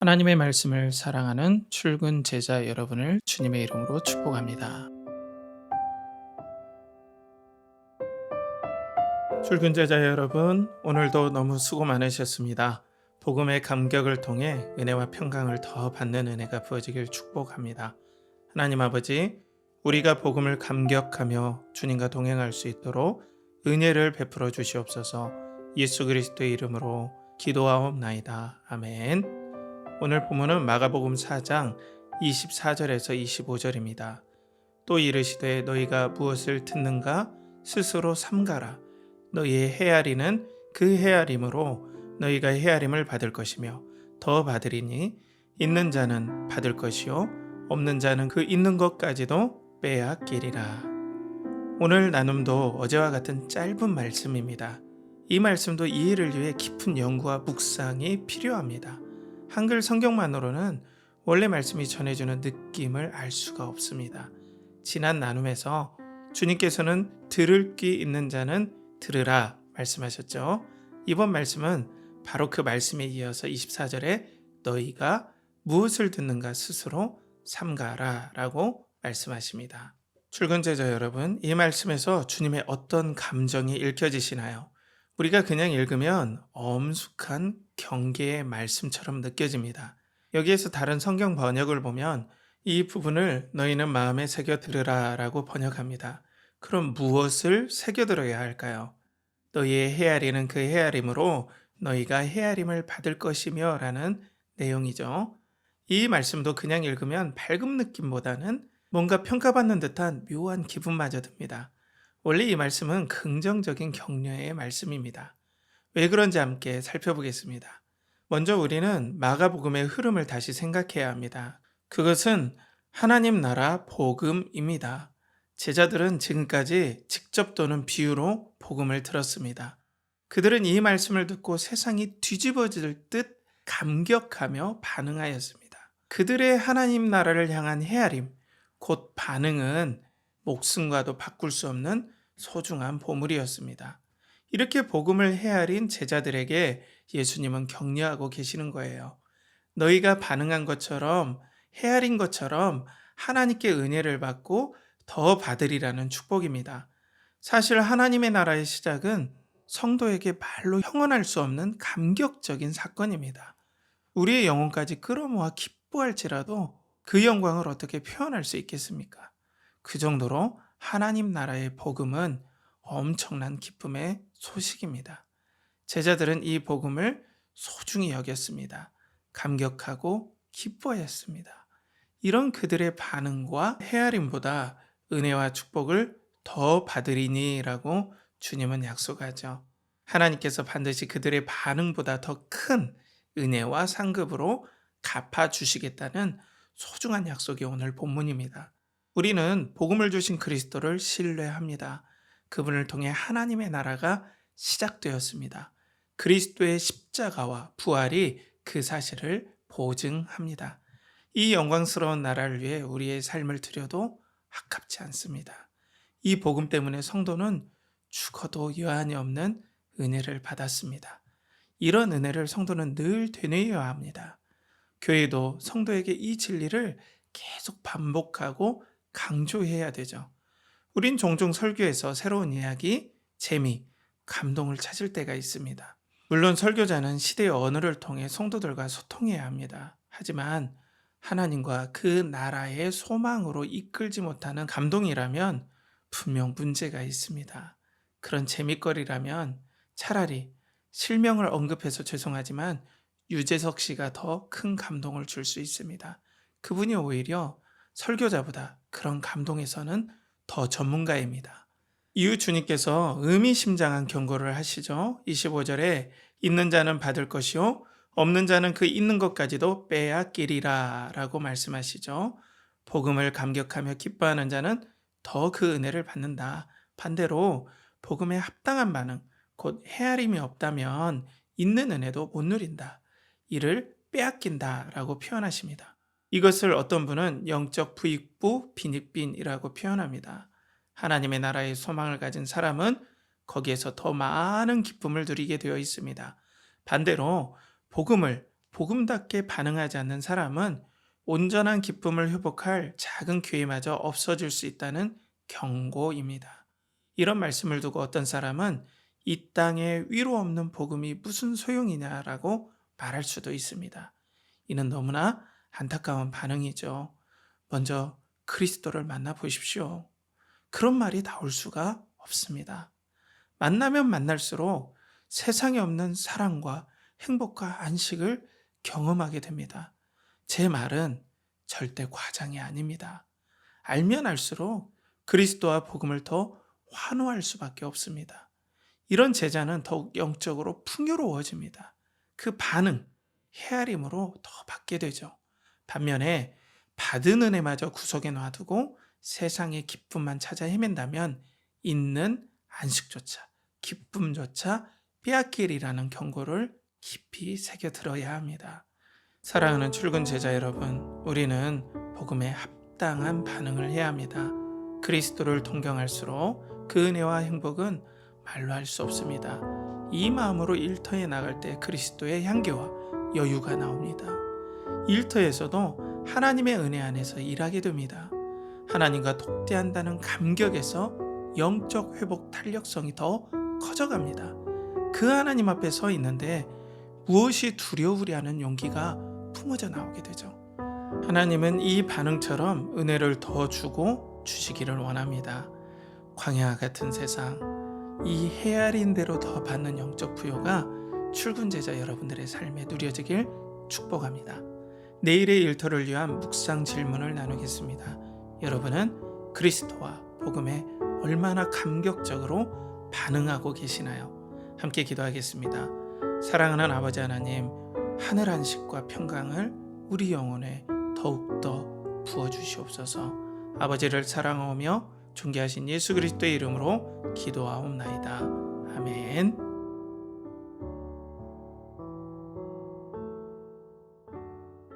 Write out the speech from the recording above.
하나님의 말씀을 사랑하는 출근 제자 여러분을 주님의 이름으로 축복합니다. 출근 제자 여러분, 오늘도 너무 수고 많으셨습니다. 복음의 감격을 통해 은혜와 평강을 더 받는 은혜가 부어지길 축복합니다. 하나님 아버지, 우리가 복음을 감격하며 주님과 동행할 수 있도록 은혜를 베풀어 주시옵소서. 예수 그리스도의 이름으로 기도하옵나이다. 아멘. 오늘 본문은 마가복음 4장 24절에서 25절입니다. 또 이르시되 너희가 무엇을 듣는가 스스로 삼가라. 너희의 헤아리는 그 헤아림으로 너희가 헤아림을 받을 것이며 더 받으리니 있는 자는 받을 것이요 없는 자는 그 있는 것까지도 빼앗기리라. 오늘 나눔도 어제와 같은 짧은 말씀입니다. 이 말씀도 이해를 위해 깊은 연구와 묵상이 필요합니다. 한글 성경만으로는 원래 말씀이 전해주는 느낌을 알 수가 없습니다. 지난 나눔에서 주님께서는 들을 귀 있는 자는 들으라 말씀하셨죠. 이번 말씀은 바로 그 말씀에 이어서 24절에 너희가 무엇을 듣는가 스스로 삼가라 라고 말씀하십니다. 출근 제자 여러분, 이 말씀에서 주님의 어떤 감정이 읽혀지시나요? 우리가 그냥 읽으면 엄숙한 경계의 말씀처럼 느껴집니다. 여기에서 다른 성경 번역을 보면 이 부분을 너희는 마음에 새겨 들으라 라고 번역합니다. 그럼 무엇을 새겨 들어야 할까요? 너희의 헤아리는 그 헤아림으로 너희가 헤아림을 받을 것이며 라는 내용이죠. 이 말씀도 그냥 읽으면 밝은 느낌보다는 뭔가 평가받는 듯한 묘한 기분마저 듭니다. 원래 이 말씀은 긍정적인 격려의 말씀입니다. 왜 그런지 함께 살펴보겠습니다. 먼저 우리는 마가복음의 흐름을 다시 생각해야 합니다. 그것은 하나님 나라 복음입니다. 제자들은 지금까지 직접 또는 비유로 복음을 들었습니다. 그들은 이 말씀을 듣고 세상이 뒤집어질 듯 감격하며 반응하였습니다. 그들의 하나님 나라를 향한 헤아림, 곧 반응은 목숨과도 바꿀 수 없는 소중한 보물이었습니다. 이렇게 복음을 헤아린 제자들에게 예수님은 격려하고 계시는 거예요. 너희가 반응한 것처럼, 헤아린 것처럼 하나님께 은혜를 받고 더 받으리라는 축복입니다. 사실 하나님의 나라의 시작은 성도에게 말로 형언할 수 없는 감격적인 사건입니다. 우리의 영혼까지 끌어모아 기뻐할지라도 그 영광을 어떻게 표현할 수 있겠습니까? 그 정도로 하나님 나라의 복음은 엄청난 기쁨의 소식입니다. 제자들은 이 복음을 소중히 여겼습니다. 감격하고 기뻐했습니다. 이런 그들의 반응과 헤아림보다 은혜와 축복을 더 받으리니라고 주님은 약속하죠. 하나님께서 반드시 그들의 반응보다 더 큰 은혜와 상급으로 갚아주시겠다는 소중한 약속이 오늘 본문입니다. 우리는 복음을 주신 그리스도를 신뢰합니다. 그분을 통해 하나님의 나라가 시작되었습니다. 그리스도의 십자가와 부활이 그 사실을 보증합니다. 이 영광스러운 나라를 위해 우리의 삶을 드려도 아깝지 않습니다. 이 복음 때문에 성도는 죽어도 여한이 없는 은혜를 받았습니다. 이런 은혜를 성도는 늘 되뇌어야 합니다. 교회도 성도에게 이 진리를 계속 반복하고 강조해야 되죠. 우린 종종 설교에서 새로운 이야기, 재미, 감동을 찾을 때가 있습니다. 물론 설교자는 시대의 언어를 통해 성도들과 소통해야 합니다. 하지만 하나님과 그 나라의 소망으로 이끌지 못하는 감동이라면 분명 문제가 있습니다. 그런 재미거리라면 차라리 실명을 언급해서 죄송하지만 유재석 씨가 더 큰 감동을 줄 수 있습니다. 그분이 오히려 설교자보다 그런 감동에서는 더 전문가입니다. 이후 주님께서 의미심장한 경고를 하시죠. 25절에 있는 자는 받을 것이요 없는 자는 그 있는 것까지도 빼앗기리라 라고 말씀하시죠. 복음을 감격하며 기뻐하는 자는 더 그 은혜를 받는다. 반대로 복음에 합당한 반응, 곧 헤아림이 없다면 있는 은혜도 못 누린다. 이를 빼앗긴다 라고 표현하십니다. 이것을 어떤 분은 영적 부익부 빈익빈이라고 표현합니다. 하나님의 나라의 소망을 가진 사람은 거기에서 더 많은 기쁨을 누리게 되어 있습니다. 반대로 복음을 복음답게 반응하지 않는 사람은 온전한 기쁨을 회복할 작은 기회마저 없어질 수 있다는 경고입니다. 이런 말씀을 두고 어떤 사람은 이 땅에 위로 없는 복음이 무슨 소용이냐라고 말할 수도 있습니다. 이는 너무나 안타까운 반응이죠. 먼저 그리스도를 만나 보십시오. 그런 말이 나올 수가 없습니다. 만나면 만날수록 세상에 없는 사랑과 행복과 안식을 경험하게 됩니다. 제 말은 절대 과장이 아닙니다. 알면 알수록 그리스도와 복음을 더 환호할 수밖에 없습니다. 이런 제자는 더욱 영적으로 풍요로워집니다. 그 반응, 헤아림으로 더 받게 되죠. 반면에 받은 은혜마저 구석에 놔두고 세상의 기쁨만 찾아 헤맨다면 있는 안식조차, 기쁨조차 빼앗기리라는 경고를 깊이 새겨들어야 합니다. 사랑하는 출근 제자 여러분, 우리는 복음에 합당한 반응을 해야 합니다. 그리스도를 동경할수록 그 은혜와 행복은 말로 할 수 없습니다. 이 마음으로 일터에 나갈 때 그리스도의 향기와 여유가 나옵니다. 일터에서도 하나님의 은혜 안에서 일하게 됩니다. 하나님과 독대한다는 감격에서 영적 회복 탄력성이 더 커져갑니다. 그 하나님 앞에 서 있는데 무엇이 두려우리 하는 용기가 품어져 나오게 되죠. 하나님은 이 반응처럼 은혜를 더 주고 주시기를 원합니다. 광야 같은 세상, 이 헤아린 대로 더 받는 영적 부요가 출근 제자 여러분들의 삶에 누려지길 축복합니다. 내일의 일터를 위한 묵상 질문을 나누겠습니다. 여러분은 그리스도와 복음에 얼마나 감격적으로 반응하고 계시나요? 함께 기도하겠습니다. 사랑하는 아버지 하나님, 하늘 안식과 평강을 우리 영혼에 더욱더 부어주시옵소서. 아버지를 사랑하며 존귀하신 예수 그리스도의 이름으로 기도하옵나이다. 아멘.